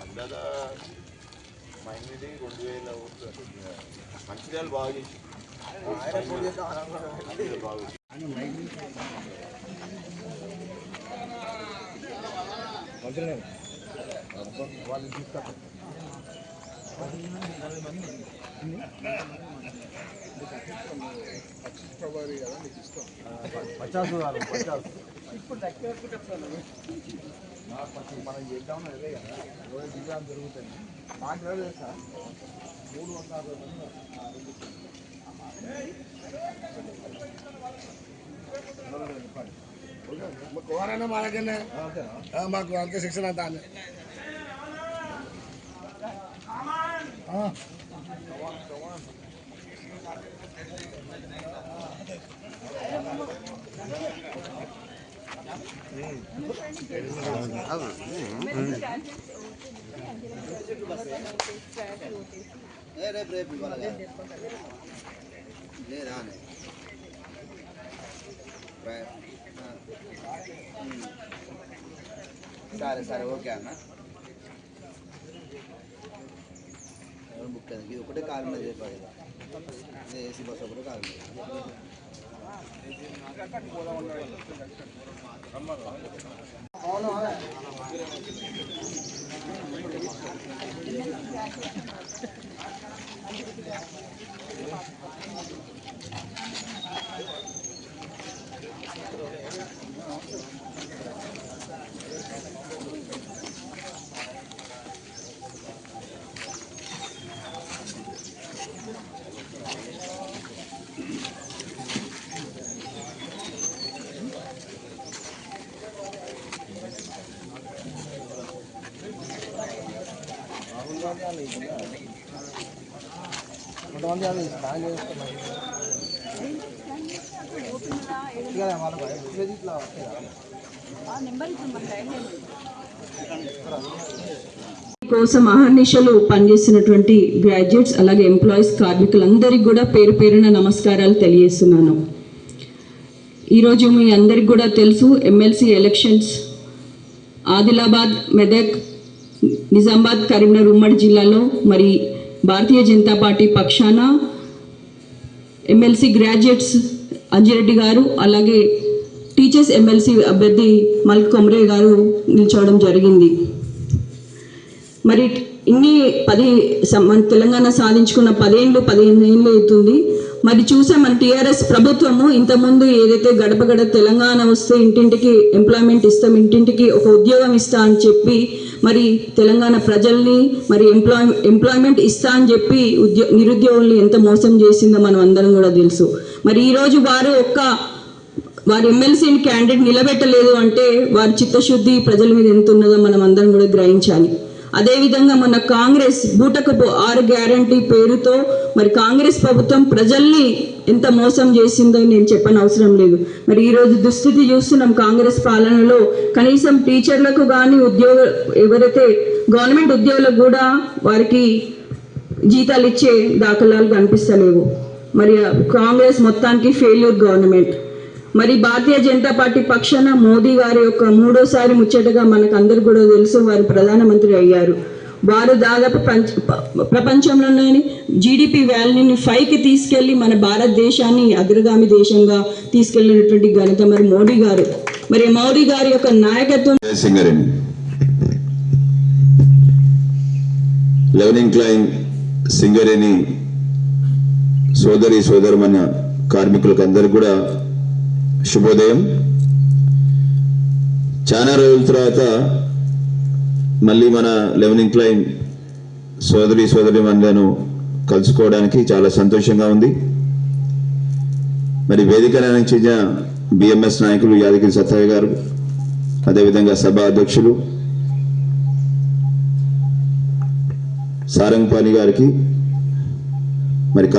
అందాక మైండ్ది 2000 ఓట్లు మంచిర్యాల బాగా చేసి వాళ్ళు తీసుకుంటారు 50 ఇప్పుడు మనం చేద్దాం అదే కదా రోజు దిగాం జరుగుతుంది మాకు లేదు సార్ 360 మంది కోరైనా మాకనే మాకు అంతే శిక్షణ అంతా సరే సరే ఓకే అన్న బుక్ ఇది ఒకటే కాలం మీద చెప్పాలి ఏసీ బస్ ఒకటే కాలం మీద కోసం అహర్నిశలు పనిచేసినటువంటి గ్రాడ్యుయేట్స్ అలాగే ఎంప్లాయీస్ కార్మికులందరికీ కూడా పేరు పేరున నమస్కారాలు తెలియజేస్తున్నాను. ఈరోజు మీ అందరికి కూడా తెలుసు ఎమ్మెల్సీ ఎలక్షన్స్ ఆదిలాబాద్, మెదక్, నిజామాబాద్, కరీంనగర్ ఉమ్మడి జిల్లాలో మరి భారతీయ జనతా పార్టీ పక్షాన ఎమ్మెల్సీ గ్రాడ్యుయేట్స్ అంజిరెడ్డి గారు అలాగే టీచర్స్ ఎమ్మెల్సీ అభ్యర్థి మల్క్ కొమరే గారు నిల్చోవడం జరిగింది. మరి ఇన్ని తెలంగాణ సాధించుకున్న 15 ఏళ్ళు అవుతుంది. మరి చూసే మన టీఆర్ఎస్ ప్రభుత్వము ఇంతకుముందు ఏదైతే గడప గడప తెలంగాణ వస్తే ఇంటింటికి ఎంప్లాయ్మెంట్ ఇస్తాం, ఇంటింటికి ఒక ఉద్యోగం ఇస్తా అని చెప్పి మరి తెలంగాణ ప్రజల్ని మరి ఎంప్లాయ్మెంట్ ఇస్తా అని చెప్పి నిరుద్యోగుల్ని ఎంత మోసం చేసిందో మనం అందరం కూడా తెలుసు. మరి ఈరోజు వారు ఎమ్మెల్సీని క్యాండిడేట్ నిలబెట్టలేదు అంటే వారి చిత్తశుద్ధి ప్రజల మీద ఎంత ఉన్నదో మనం అందరం కూడా గ్రహించాలి. అదేవిధంగా మన కాంగ్రెస్ బూటకపు 6 గ్యారంటీ పేరుతో మరి కాంగ్రెస్ ప్రభుత్వం ప్రజల్ని ఎంత మోసం చేసిందో నేను చెప్పని అవసరం లేదు. మరి ఈరోజు దుస్థితి చూస్తున్నాం. కాంగ్రెస్ పాలనలో కనీసం టీచర్లకు కానీ ఎవరైతే గవర్నమెంట్ ఉద్యోగులకు కూడా వారికి జీతాలు ఇచ్చే దాఖలాలు కనిపిస్తలేవు. మరి కాంగ్రెస్ మొత్తానికి ఫెయిల్యూర్ గవర్నమెంట్. మరి భారతీయ జనతా పార్టీ పక్షాన మోదీ గారి యొక్క 3వ ముచ్చటగా మనకు అందరు కూడా తెలుసు, వారు ప్రధానమంత్రి అయ్యారు. వారు దాదాపు ప్రపంచంలోనే జీడిపి వాల్యూని 5కి తీసుకెళ్లి మన భారతదేశాన్ని అగ్రగామి దేశంగా తీసుకెళ్లినటువంటి ఘనత మరి మోడీ గారు. మరి మోడీ గారి యొక్క నాయకత్వం సింగరేణి సోదరుమన్న కార్మికులకు అందరు కూడా శుభోదయం. చాలా రోజుల తర్వాత మళ్ళీ మన లెవెనింగ్ క్లైమ్ సోదరిమణులను కలుసుకోవడానికి చాలా సంతోషంగా ఉంది. మరి వేదిక చెందిన బిఎంఎస్ నాయకులు యాదగిరి సత్తయ్య గారు, అదేవిధంగా సభ అధ్యక్షులు సారంగపాణి గారికి, మరి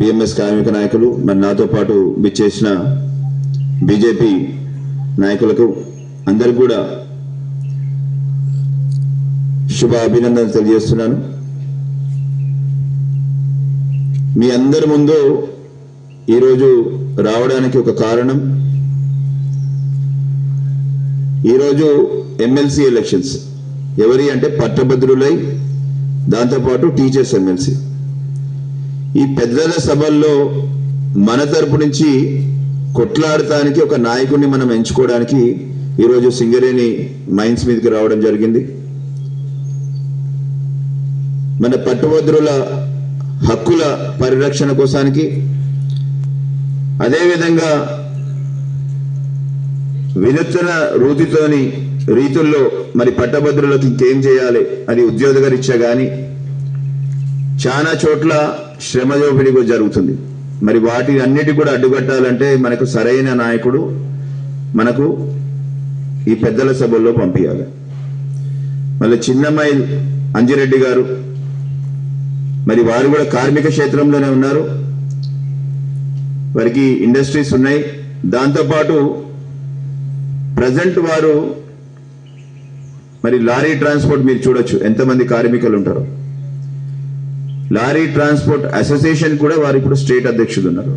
బిఎంఎస్ కార్మిక నాయకులు, మరి నాతో పాటు విచ్చేసిన బీజేపీ నాయకులకు అందరికి కూడా శుభ అభినందనలు తెలియజేస్తున్నాను. మీ అందరి ముందు ఈరోజు రావడానికి ఒక కారణం, ఈరోజు ఎమ్మెల్సీ ఎలక్షన్స్. ఎవరి అంటే పట్టభద్రులై, దాంతోపాటు టీచర్స్ ఎమ్మెల్సీ. ఈ పెద్దల సభల్లో మన తరపు నుంచి కొట్లాడటానికి ఒక నాయకుడిని మనం ఎంచుకోవడానికి ఈరోజు సింగరేణి మైన్స్ మీదకి రావడం జరిగింది. మన పట్టభద్రుల హక్కుల పరిరక్షణ కోసానికి, అదేవిధంగా వినూత్న రీతుల్లో మరి పట్టభద్రులకు ఇంకేం చేయాలి అది ఉద్యోగరీత్యా కానీ చాలా చోట్ల శ్రమ దోపిడీ కూడా జరుగుతుంది. మరి వాటి అన్నిటి కూడా అడ్డుకట్టాలంటే మనకు సరైన నాయకుడు మనకు ఈ పెద్దల సభల్లో పంపించాలి. మళ్ళీ చిన్నమైల్ అంజిరెడ్డి గారు, మరి వారు కూడా కార్మిక క్షేత్రంలోనే ఉన్నారు, వారికి ఇండస్ట్రీస్ ఉన్నాయి. దాంతోపాటు ప్రజెంట్ వారు మరి లారీ ట్రాన్స్పోర్ట్ మీరు చూడొచ్చు ఎంతమంది కార్మికులు ఉంటారు. లారీ ట్రాన్స్పోర్ట్ అసోసియేషన్ కూడా వారు ఇప్పుడు స్టేట్ అధ్యక్షులు ఉన్నారు.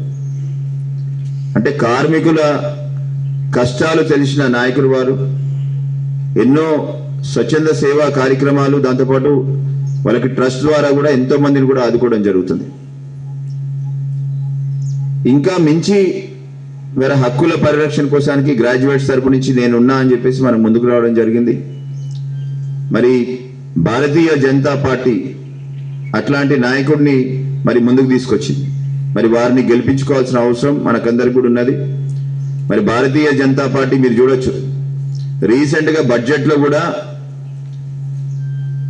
అంటే కార్మికుల కష్టాలు తెలిసిన నాయకులు వారు. ఎన్నో స్వచ్ఛంద సేవా కార్యక్రమాలు, దాంతోపాటు వాళ్ళకి ట్రస్ట్ ద్వారా కూడా ఎంతో మందిని కూడా ఆదుకోవడం జరుగుతుంది. ఇంకా మించి వేరే హక్కుల పరిరక్షణ కోసానికి గ్రాడ్యుయేట్స్ తరపు నుంచి నేనున్నా అని చెప్పేసి మనం ముందుకు రావడం జరిగింది. మరి భారతీయ జనతా పార్టీ అట్లాంటి నాయకుడిని మరి ముందుకు తీసుకొచ్చింది. మరి వారిని గెలిపించుకోవాల్సిన అవసరం మనకందరికి కూడా ఉన్నది. మరి భారతీయ జనతా పార్టీ మీరు చూడొచ్చు, రీసెంట్గా బడ్జెట్లో కూడా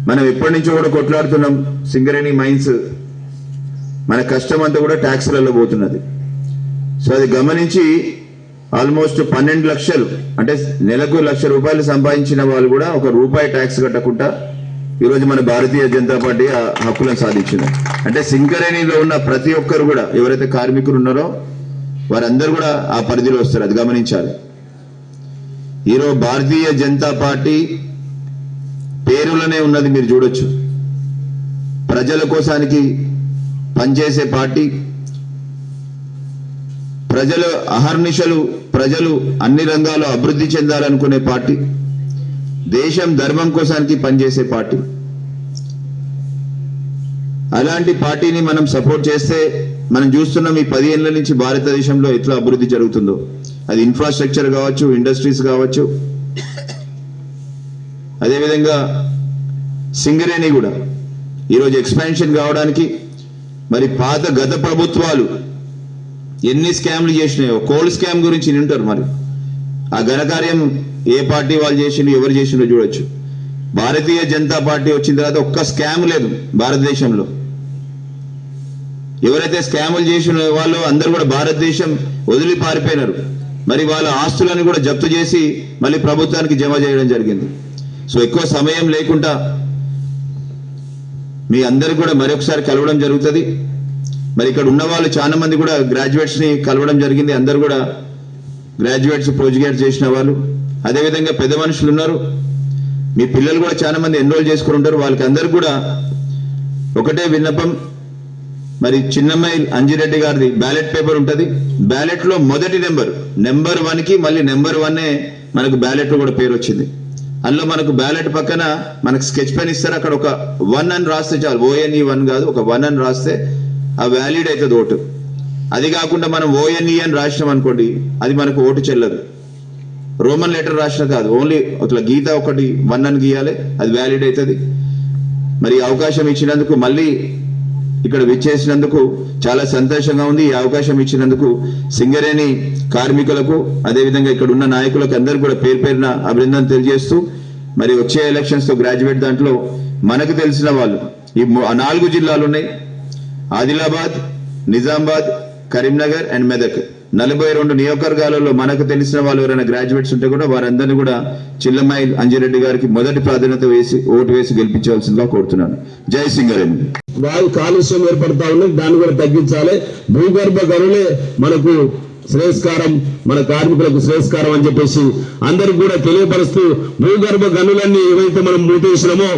మనం ఎప్పటి నుంచో కూడా కొట్లాడుతున్నాం. సింగరేణి మైన్స్ మన కష్టం అంతా కూడా ట్యాక్స్లలో పోతున్నది. సో అది గమనించి ఆల్మోస్ట్ 12 లక్షలు అంటే నెలకు ₹1,00,000 సంపాదించిన వాళ్ళు కూడా ₹1 ట్యాక్స్ కట్టకుండా ఈరోజు మన భారతీయ జనతా పార్టీ ఆ హక్కులను సాధించింది. అంటే సింగరేణిలో ఉన్న ప్రతి ఒక్కరు కూడా ఎవరైతే కార్మికులు ఉన్నారో వారందరూ కూడా ఆ పరిధిలో వస్తారు. అది గమనించాలి. ఈరోజు భారతీయ జనతా పార్టీ పేరులోనే ఉన్నది, మీరు చూడొచ్చు. ప్రజల కోసానికి పనిచేసే పార్టీ, ప్రజలు అహర్నిశలు ప్రజలు అన్ని రంగాల్లో అభివృద్ధి చెందాలనుకునే పార్టీ, దేశం ధర్మం కోసానికి పనిచేసే పార్టీ. అలాంటి పార్టీని మనం సపోర్ట్ చేస్తే మనం చూస్తున్నాం ఈ 10 ఏళ్ల నుంచి భారతదేశంలో ఎట్లా అభివృద్ధి జరుగుతుందో. అది ఇన్ఫ్రాస్ట్రక్చర్ కావచ్చు, ఇండస్ట్రీస్ కావచ్చు. అదేవిధంగా సింగరేణి కూడా ఈరోజు ఎక్స్పాన్షన్ కావడానికి మరి గత ప్రభుత్వాలు ఎన్ని స్కామ్లు చేసినాయో. కోల్డ్ స్కామ్ గురించి వింటారు. మరి ఆ ఘనకార్యం ఏ పార్టీ వాళ్ళు చేసిండ్రు, ఎవరు చేసిండ్రో చూడొచ్చు. భారతీయ జనతా పార్టీ వచ్చిన తర్వాత ఒక్క స్కామ్ లేదు భారతదేశంలో. ఎవరైతే స్కాములు చేసిన వాళ్ళు అందరూ కూడా భారతదేశం వదిలి పారిపోయినారు. మరి వాళ్ళ ఆస్తులను కూడా జప్తు చేసి మళ్ళీ ప్రభుత్వానికి జమ చేయడం జరిగింది. సో ఎక్కువ సమయం లేకుండా మీ అందరు కూడా మరొకసారి కలవడం జరుగుతుంది. మరి ఇక్కడ ఉన్న వాళ్ళు చాలా మంది కూడా గ్రాడ్యుయేట్స్ని కలవడం జరిగింది. అందరు కూడా గ్రాడ్యుయేట్స్, పోస్ట్ గ్రాడ్యుయేట్ చేసిన వాళ్ళు, అదేవిధంగా పెద్ద మనుషులు ఉన్నారు. మీ పిల్లలు కూడా చాలా మంది ఎన్రోల్ చేసుకుని ఉంటారు. వాళ్ళకి అందరు కూడా ఒకటే విన్నపం, మరి చిన్నమ్మాయి అంజిరెడ్డి గారిది బ్యాలెట్ పేపర్ ఉంటుంది. బ్యాలెట్లో మొదటి నెంబర్ 1కి మళ్ళీ నెంబర్ 1 మనకు బ్యాలెట్లో కూడా పేరు వచ్చింది. అందులో మనకు బ్యాలెట్ పక్కన మనకు స్కెచ్ పెన్ ఇస్తారు. అక్కడ ఒక 1 అని రాస్తే చాలు. ONE 1 కాదు, ఒక 1 అని రాస్తే ఆ వ్యాలిడ్ అవుతుంది ఓటు. అది కాకుండా మనం ONE అని రాసినాం అనుకోండి, అది మనకు ఓటు చెల్లదు. రోమన్ లెటర్ రాసిన కాదు, ఓన్లీ అట్లా గీత ఒకటి 1 అని గీయాలి, అది వ్యాలిడ్ అవుతుంది. మరి అవకాశం ఇచ్చినందుకు, మళ్ళీ ఇక్కడ విచ్చేసినందుకు చాలా సంతోషంగా ఉంది. ఈ అవకాశం ఇచ్చినందుకు సింగరేణి కార్మికులకు, అదేవిధంగా ఇక్కడ ఉన్న నాయకులకు అందరూ కూడా పేరు పేరున అభినందన తెలియజేస్తూ, మరి వచ్చే ఎలక్షన్స్తో గ్రాడ్యుయేట్ దాంట్లో మనకు తెలిసిన వాళ్ళు ఈ 4 జిల్లాలు ఉన్నాయి. ఆదిలాబాద్, నిజామాబాద్, కరీంనగర్ అండ్ మెదక్. 42 నియోజకవర్గాలలో మనకు తెలిసిన వాళ్ళు ఎవరైనా గ్రాడ్యుయేట్స్ ఉంటే కూడా వారందరినీ కూడా చిల్లమ్మాయి అంజిరెడ్డి గారికి మొదటి ప్రాధాన్యత ఓటు వేసి గెలిపించవలసిందిగా కోరుతున్నాను. జై సింగరేణి. వాయు కాలుష్యం ఏర్పడతా ఉన్నది, దాన్ని కూడా తగ్గించాలి. భూగర్భ గనులే మనకు శ్రేయస్కారం, మన కార్మికులకు శ్రేయస్కారం అని చెప్పేసి అందరికి కూడా తెలియపరుస్తూ, భూగర్భ గనులన్నీ ఏవైతే మనం మూతేసినామో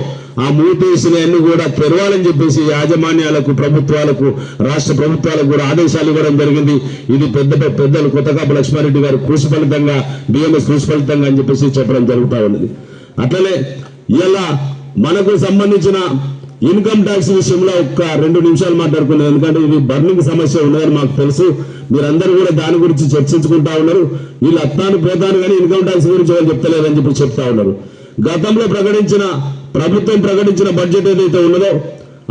ఆ మూతేసినవన్నీ కూడా తెరవాలని చెప్పేసి యాజమాన్యాలకు, ప్రభుత్వాలకు, రాష్ట్ర ప్రభుత్వాలకు కూడా ఆదేశాలు ఇవ్వడం జరిగింది. ఇది పెద్దలు కొత్తకాపు లక్ష్మారెడ్డి గారు కృషి ఫలితంగా, బిఎంఎస్ కృషి ఫలితంగా అని చెప్పేసి చెప్పడం జరుగుతూ ఉన్నది. అట్లనే ఇలా మనకు సంబంధించిన ఇన్కమ్ ట్యాక్స్ విషయంలో ఒక్క 2 నిమిషాలు మాట్లాడుకున్నాం. ఎందుకంటే ఇది బర్నింగ్ సమస్య ఉన్నదని మాకు తెలుసు. మీరందరూ కూడా దాని గురించి చర్చించుకుంటా ఉన్నారు. వీళ్ళు అత్తాను పోతాను కానీ ఇన్కమ్ ట్యాక్స్ గురించి వాళ్ళు చెప్తలేదని చెప్పి చెప్తా ఉన్నారు. గతంలో ప్రభుత్వం ప్రకటించిన బడ్జెట్ ఏదైతే ఉన్నదో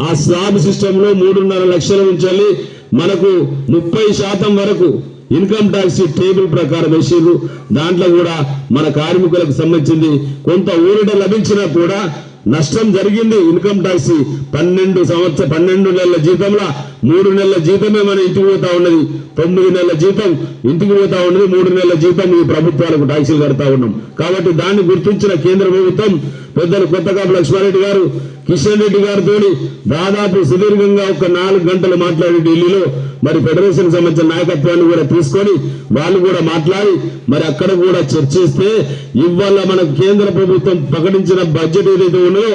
ఆ స్లాబ్ సిస్టంలో 3.5 లక్షల నుంచి మనకు 30% వరకు ఇన్కమ్ ట్యాక్స్ టేబుల్ ప్రకారం వేసిర్రు. దాంట్లో కూడా మన కార్మికులకు సంబంధించింది కొంత ఊరట లభించినా కూడా నష్టం జరిగింది. ఇన్కమ్ ట్యాక్స్ 12 నెలల జీతంలో 3 నెలల జీతమే మన ఇంటికి పోతా ఉన్నది. 9 నెలల జీతం ఇంటికి పోతా ఉన్నది. 3 నెలల జీతం ఈ ప్రభుత్వాలకు ట్యాక్సీలు కడతా ఉన్నాం. కాబట్టి దాన్ని గుర్తించిన కేంద్ర ప్రభుత్వం పెద్దలు కొత్తకాపు లక్ష్మారెడ్డి గారు, కిషన్ రెడ్డి గారితో దాదాపు సుదీర్ఘంగా ఒక 4 గంటలు మాట్లాడి ఢిల్లీలో మరి ఫెడరేషన్ సంబంధించిన నాయకత్వాన్ని కూడా తీసుకొని వాళ్ళు కూడా మాట్లాడి మరి అక్కడ కూడా చర్చిస్తే ఇవాళ మనకు కేంద్ర ప్రభుత్వం ప్రకటించిన బడ్జెట్ ఏదైతే ఉన్నదో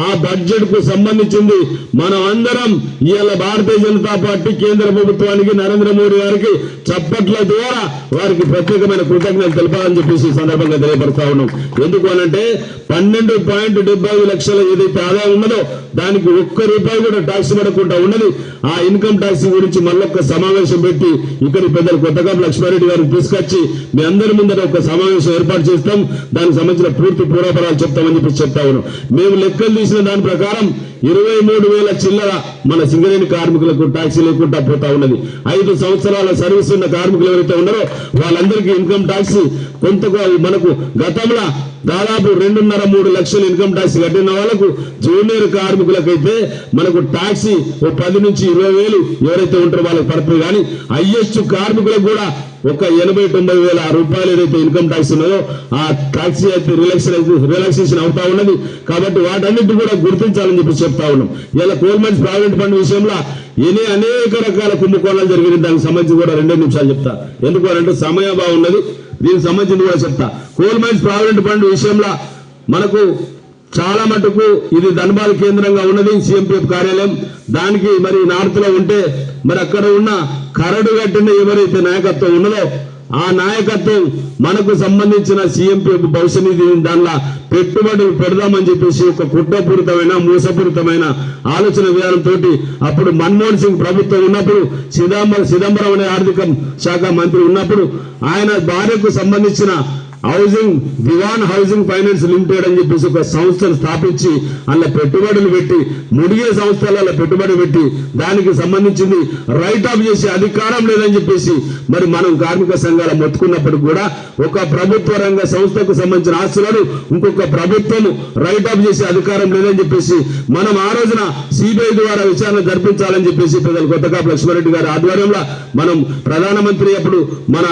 ఆ బడ్జెట్ కు సంబంధించింది మనం అందరం ఇవాళ భారతీయ జనతా పార్టీ కేంద్ర ప్రభుత్వానికి, నరేంద్ర మోడీ గారికి చప్పట్ల ద్వారా వారికి ప్రత్యేకమైన కృతజ్ఞతలు తెలపాలని చెప్పేసి సందర్భంగా తెలియపరుస్తా ఉన్నాం. ఎందుకు అనంటే 12.75 లక్షల ఏదైతే ఆదాయం ఉన్నదో దానికి ₹1 కూడా ట్యాక్స్ పడకుండా ఉన్నది. ఆ ఇన్కమ్ ట్యాక్స్ గురించి మళ్ళొక్క సమావేశం పెట్టి ఇక్కడి పెద్దలు కొత్తకాపు లక్ష్మారెడ్డి గారిని తీసుకొచ్చి మీ అందరి ముందర ఒక సమావేశం ఏర్పాటు చేస్తాం. దానికి సంబంధించిన పూర్తి పూర్వపరాలు చెప్తామని చెప్పి చెప్తా ఉన్నాం. మేము లెక్కలు తీసిన దాని ప్రకారం 23,000 చిల్లర మన సింగరేణి కార్మికులకు ట్యాక్సీ లేకుండా పోతా ఉన్నది. 5 సంవత్సరాల సర్వీస్ ఉన్న కార్మికులు ఎవరైతే ఉన్నారో వాళ్ళందరికీ ఇన్కమ్ ట్యాక్స్ కొంత మనకు గతంలో దాదాపు 2.5-3 లక్షల ఇన్కమ్ ట్యాక్స్ కట్టిన వాళ్ళకు, జూనియర్ కార్మికులకైతే మనకు ట్యాక్సీ 10 నుంచి 20,000 ఎవరైతే ఉంటారో వాళ్ళకి పడుతుంది. కానీ హైయెస్ట్ కార్మికులకు కూడా ఒక 80-90 వేల రూపాయలు ఏదైతే ఇన్కమ్ ట్యాక్స్ ఉన్నదో ఆ ట్యాక్సీ అయితే రిలాక్సేషన్ అవుతా ఉన్నది. కాబట్టి వాటన్నిటి కూడా గుర్తించాలని చెప్పి చెప్తా ఉన్నాం. ఇలా కోల్ మైన్స్ ప్రావిడెంట్ ఫండ్ విషయంలో అనేక రకాల కుంభకోణాలు జరిగింది. దానికి సంబంధించి కూడా 2 నిమిషాలు చెప్తా. ఎందుకు అంటే సమయాభావం ఉన్నది. దీనికి సంబంధించి కూడా చెప్తా. కోల్ మైన్స్ ప్రావిడెంట్ ఫండ్ విషయంలో మనకు చాలా మటుకు ఇది ధన్బాద్ కేంద్రంగా ఉన్నది సిఎంపిఎఫ్ కార్యాలయం. దానికి మరి నార్త్ లో ఉంటే మరి అక్కడ ఉన్న కరడు కట్టిన ఎవరైతే నాయకత్వం ఉన్నదో ఆ నాయకత్వం మనకు సంబంధించిన సిఎంపిఎఫ్ భవిష్య నిధి దానిలో పెట్టుబడులు పెడదామని చెప్పేసి ఒక కుట్రపూరితమైన, మోసపూరితమైన ఆలోచన విధానంతో అప్పుడు మన్మోహన్ సింగ్ ప్రభుత్వం ఉన్నప్పుడు, చిదంబరం అనే ఆర్థిక శాఖ మంత్రి ఉన్నప్పుడు ఆయన భార్యకు సంబంధించిన దివాన్ హౌసింగ్ ఫైనాన్స్ లిమిటెడ్ అని చెప్పేసి ఒక సంస్థను స్థాపించి అందులో పెట్టుబడులు పెట్టి, ముడిగే సంస్థలలో పెట్టుబడి పెట్టి దానికి సంబంధించింది రైట్ ఆఫ్ చేసే అధికారం లేదని చెప్పేసి మరి మనం కార్మిక సంఘాలు మొత్తుకున్నప్పటికీ కూడా ఒక ప్రభుత్వ రంగ సంస్థకు సంబంధించిన ఆస్తులను ఇంకొక ప్రభుత్వం రైట్ ఆఫ్ చేసే అధికారం లేదని చెప్పేసి మనం ఆ రోజున సిబిఐ ద్వారా విచారణ జరిపించాలని చెప్పేసి పెద్దలు కొత్తకాపు లక్ష్మారెడ్డి గారి ఆధ్వర్యంలో మనం ప్రధానమంత్రి అప్పుడు మన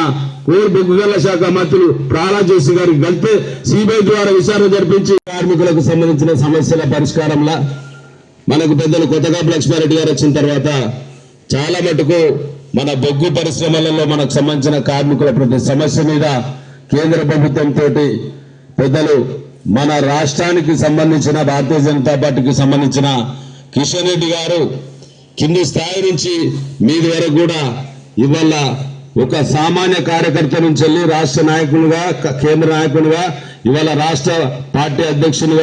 బొగ్గుగల్ల శాఖ మంత్రులు ప్రహ్లాద్ జోషి గారికి కలిపి సిబిఐ ద్వారా విచారణ జరిపించి కార్మికులకు సంబంధించిన సమస్యల పరిష్కారంలో మనకు పెద్దలు కొత్తకాపు లక్ష్మారెడ్డి గారు వచ్చిన తర్వాత చాలా మటుకు మన బొగ్గు పరిశ్రమలలో మనకు సంబంధించిన కార్మికుల ప్రతి సమస్య మీద కేంద్ర ప్రభుత్వంతో పెద్దలు మన రాష్ట్రానికి సంబంధించిన భారతీయ జనతా పార్టీకి సంబంధించిన కిషన్ రెడ్డి గారు కింది స్థాయి నుంచి మీది వరకు కూడా ఇవాళ ఒక సామాన్య కార్యకర్త నుంచి వెళ్ళి రాష్ట్ర నాయకులుగా, కేంద్ర నాయకులుగా, ఇవాళ రాష్ట్ర పార్టీ అధ్యక్షులుగా